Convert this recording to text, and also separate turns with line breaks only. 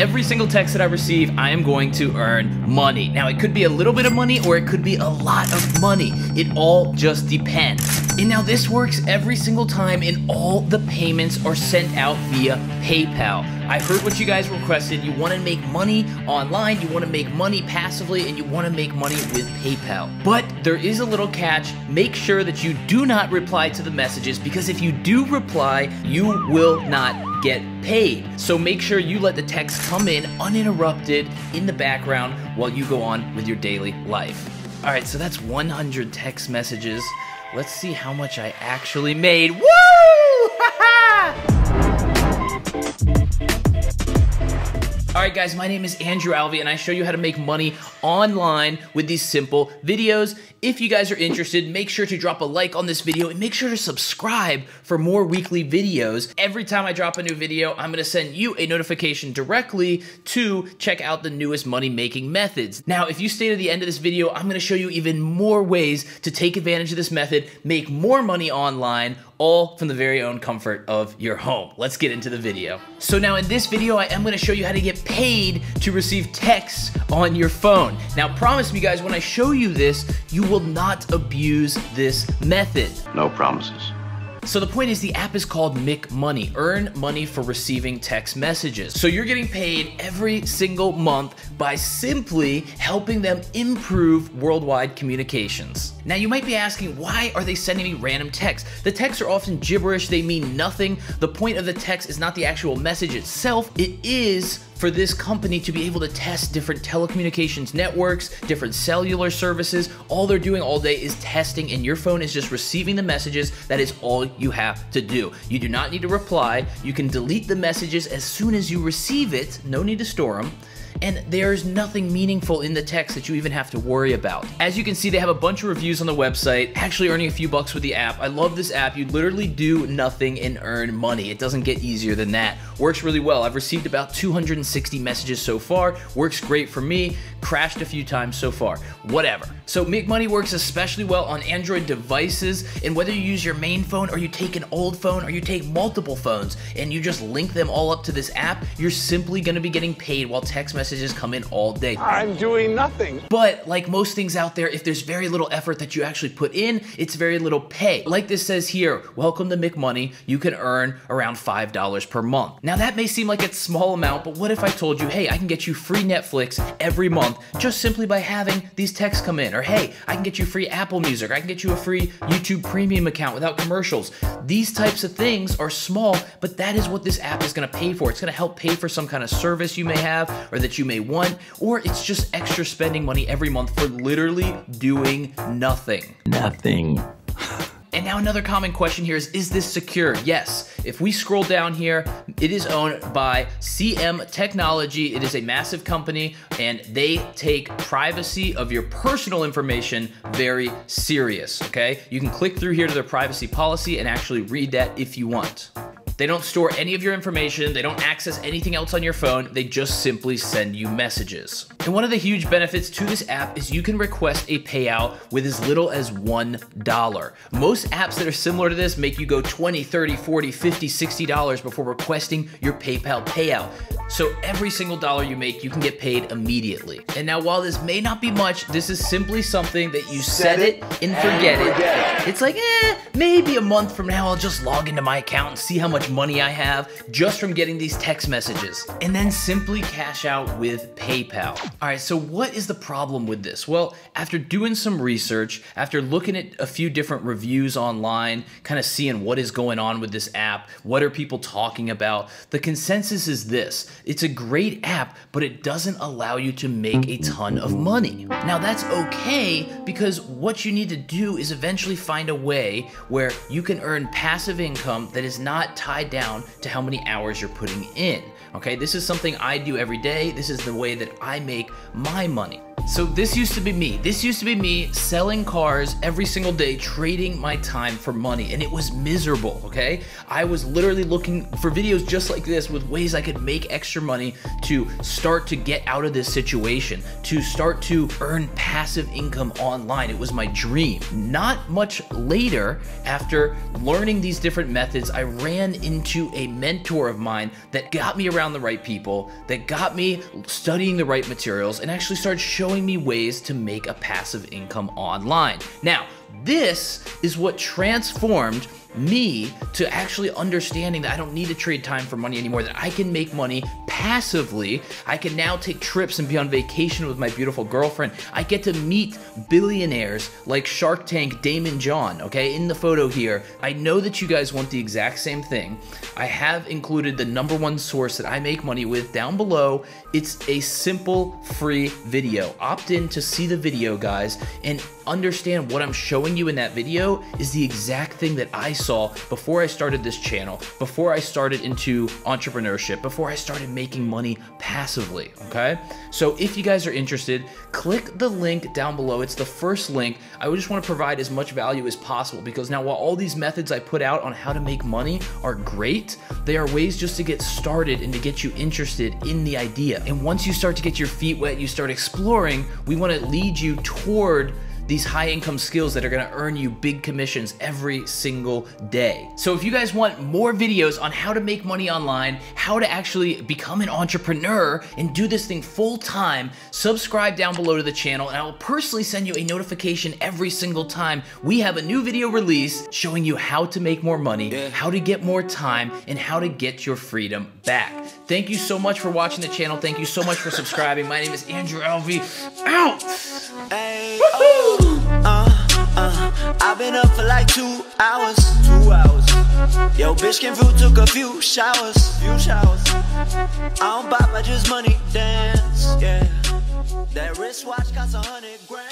every single text that I receive, I am going to earn money. Now, it could be a little bit of money or it could be a lot of money. It all just depends. And now this works every single time, and all the payments are sent out via PayPal. I heard what you guys requested. You want to make money online, you want to make money passively, and you want to make money with PayPal. But there is a little catch. Make sure that you do not reply to the messages, because if you do reply, you will not get paid. So make sure you let the text come in uninterrupted in the background while you go on with your daily life. All right, so that's 100 text messages. Let's see how much I actually made. Woo! Alright guys, my name is Andrew Alvey, and I show you how to make money online with these simple videos. If you guys are interested, make sure to drop a like on this video and make sure to subscribe for more weekly videos. Every time I drop a new video, I'm going to send you a notification directly to check out the newest money-making methods. Now, if you stay to the end of this video, I'm going to show you even more ways to take advantage of this method, make more money online, all from the very own comfort of your home. Let's get into the video. So now in this video, I am going to show you how to get paid to receive texts on your phone. Now promise me guys, when I show you this, you will not abuse this method.
No promises.
So the point is, the app is called McMoney, earn money for receiving text messages. So you're getting paid every single month by simply helping them improve worldwide communications. Now you might be asking, why are they sending me random texts? The texts are often gibberish, they mean nothing. The point of the text is not the actual message itself, it is for this company to be able to test different telecommunications networks, different cellular services. All they're doing all day is testing, and your phone is just receiving the messages. That is all you have to do. You do not need to reply. You can delete the messages as soon as you receive it. No need to store them. And there's nothing meaningful in the text that you even have to worry about. As you can see, they have a bunch of reviews on the website, actually earning a few bucks with the app. I love this app. You literally do nothing and earn money. It doesn't get easier than that. Works really well. I've received about 260 messages so far. Works great for me. Crashed a few times so far. Whatever. So McMoney works especially well on Android devices, and whether you use your main phone or you take an old phone or you take multiple phones and you just link them all up to this app, you're simply going to be getting paid while text messages come in all day.
I'm doing nothing.
But like most things out there, if there's very little effort that you actually put in, it's very little pay. Like this says here, welcome to McMoney, you can earn around $5 per month. Now that may seem like it's a small amount, but what if I told you, hey, I can get you free Netflix every month just simply by having these texts come in? Or hey, I can get you free Apple Music, I can get you a free YouTube Premium account without commercials. These types of things are small, but that is what this app is gonna pay for. It's gonna help pay for some kind of service you may have or that you may want, or it's just extra spending money every month for literally doing nothing.
Nothing.
And now another common question here is this secure? Yes. If we scroll down here, it is owned by CM Technology. It is a massive company, and they take privacy of your personal information very serious, okay? You can click through here to their privacy policy and actually read that if you want. They don't store any of your information. They don't access anything else on your phone. They just simply send you messages. And one of the huge benefits to this app is you can request a payout with as little as $1. Most apps that are similar to this make you go $20, $30, $40, $50, $60 before requesting your PayPal payout. So every single dollar you make, you can get paid immediately. And now while this may not be much, this is simply something that you set it and forget it. It's like, maybe a month from now, I'll just log into my account and see how much money I have just from getting these text messages, and then simply cash out with PayPal. All right, so what is the problem with this? Well, after doing some research, after looking at a few different reviews online, kind of seeing what is going on with this app, what are people talking about, the consensus is this: it's a great app, but it doesn't allow you to make a ton of money. Now that's okay, because what you need to do is eventually find a way where you can earn passive income that is not tied down to how many hours you're putting in. Okay, this is something I do every day. This is the way that I make my money. So this used to be me. This used to be me selling cars every single day, trading my time for money, and it was miserable, okay? I was literally looking for videos just like this with ways I could make extra money to start to get out of this situation, to start to earn passive income online. It was my dream. Not much later, after learning these different methods, I ran into a mentor of mine that got me around the right people, that got me studying the right materials, and actually started showing me ways to make a passive income online. Now, this is what transformed me to actually understanding that I don't need to trade time for money anymore, that I can make money passively. I can now take trips and be on vacation with my beautiful girlfriend. I get to meet billionaires like Shark Tank Damon John, okay, in the photo here. I know that you guys want the exact same thing. I have included the #1 source that I make money with down below. It's a simple free video. Opt in to see the video, guys, and understand what I'm showing you in that video is the exact thing that I saw before I started this channel, before I started into entrepreneurship, before I started making money passively, okay? So if you guys are interested, click the link down below. It's the first link. I would just want to provide as much value as possible, because now while all these methods I put out on how to make money are great, they are ways just to get started and to get you interested in the idea. And once you start to get your feet wet, you start exploring, we want to lead you toward these high income skills that are gonna earn you big commissions every single day. So if you guys want more videos on how to make money online, how to actually become an entrepreneur and do this thing full time, subscribe down below to the channel, and I will personally send you a notification every single time we have a new video released showing you how to make more money, how to get more time, and how to get your freedom back. Thank you so much for watching the channel. Thank you so much for subscribing. My name is Andrew Alvey. Out!
Hey, oh. I've been up for like 2 hours. 2 hours. Yo, bitch came through, took a few showers. I don't buy my just money dance. Yeah, that wristwatch costs 100 grand.